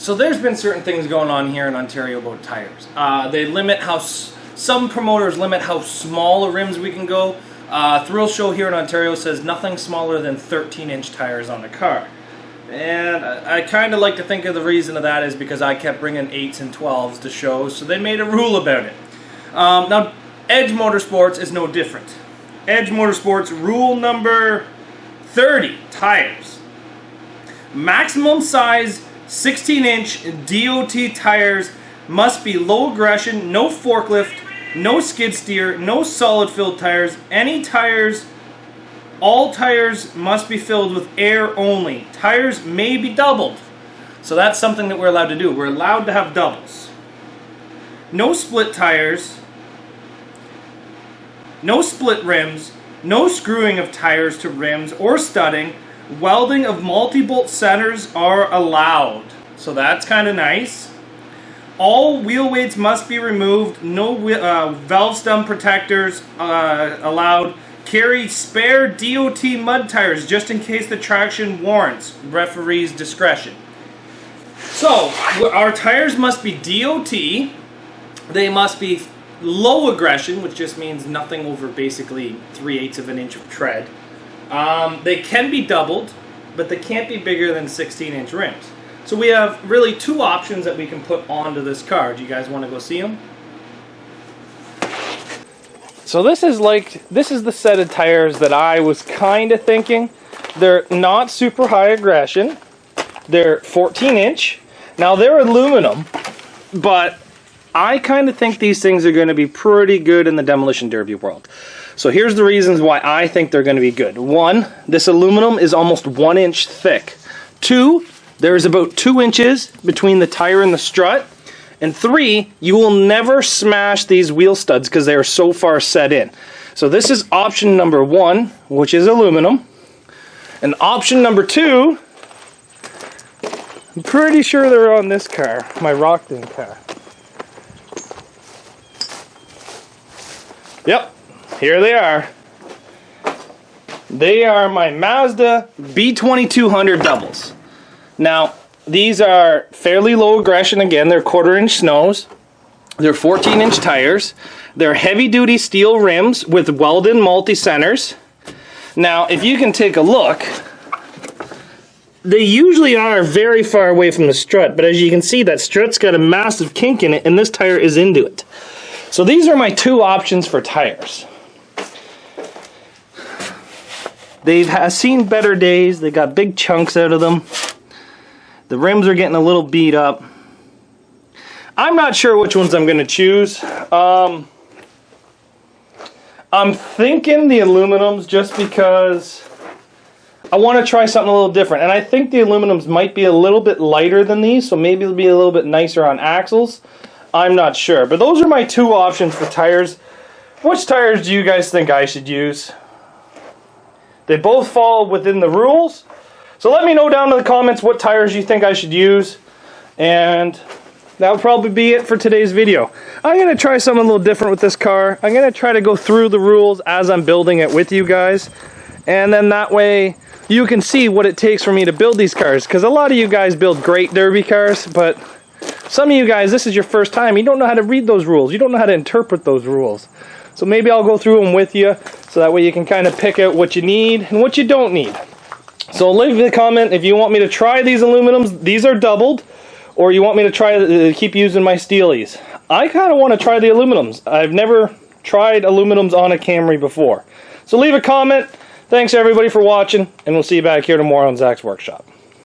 So there's been certain things going on here in Ontario about tires. They limit how, some promoters limit how small the rims we can go. Thrill Show here in Ontario says nothing smaller than 13-inch tires on the car. And I kind of like to think of the reason of that is because I kept bringing 8s and 12s to shows, so they made a rule about it. Now, Edge Motorsports is no different. Edge Motorsports rule number 30, tires. Maximum size 16-inch DOT tires must be low aggression, no forklift, no skid steer, no solid filled tires. Any tires, all tires must be filled with air only. Tires may be doubled. So that's something that we're allowed to do. We're allowed to have doubles. No split tires, no split rims, no screwing of tires to rims or studding. Welding of multi-bolt centers are allowed. So that's kind of nice. All wheel weights must be removed. No valve stem protectors allowed. Carry spare DOT mud tires just in case the traction warrants. Referee's discretion. So our tires must be DOT. They must be low aggression, which just means nothing over basically 3/8 of an inch of tread. They can be doubled, but they can't be bigger than 16-inch rims. So we have really two options that we can put onto this car. Do you guys want to go see them? So this is the set of tires that I was kind of thinking. They're not super high aggression. They're 14-inch. Now they're aluminum, but I kind of think these things are going to be pretty good in the demolition derby world. So here's the reasons why I think they're going to be good. 1, this aluminum is almost 1 inch thick. 2, there is about 2 inches between the tire and the strut. And 3, you will never smash these wheel studs because they are so far set in. So this is option number 1, which is aluminum. And option number 2, I'm pretty sure they're on this car, my Rockton car. Yep, here they are. They are my Mazda B2200 doubles. Now, these are fairly low aggression. Again, they're 1/4-inch snows. They're 14-inch tires. They're heavy-duty steel rims with welded multi-centers. Now, if you can take a look, they usually are very far away from the strut, but as you can see, that strut's got a massive kink in it, and this tire is into it. So these are my two options for tires. They've seen better days. They got big chunks out of them. The rims are getting a little beat up. I'm not sure which ones I'm going to choose. I'm thinking the aluminums just because I want to try something a little different. And I think the aluminums might be a little bit lighter than these, so maybe it'll be a little bit nicer on axles. I'm not sure. But those are my two options for tires. Which tires do you guys think I should use? They both fall within the rules. So let me know down in the comments what tires you think I should use. And that'll probably be it for today's video. I'm going to try something a little different with this car. I'm going to try to go through the rules as I'm building it with you guys. And then that way you can see what it takes for me to build these cars. Because a lot of you guys build great derby cars, but some of you guys, this is your first time. You don't know how to read those rules. You don't know how to interpret those rules. So maybe I'll go through them with you so that way you can kind of pick out what you need and what you don't need. So leave a comment if you want me to try these aluminums. These are doubled, or you want me to try keep using my steelies. I kind of want to try the aluminums. I've never tried aluminums on a Camry before. So leave a comment. Thanks everybody for watching, and we'll see you back here tomorrow on Zach's Workshop.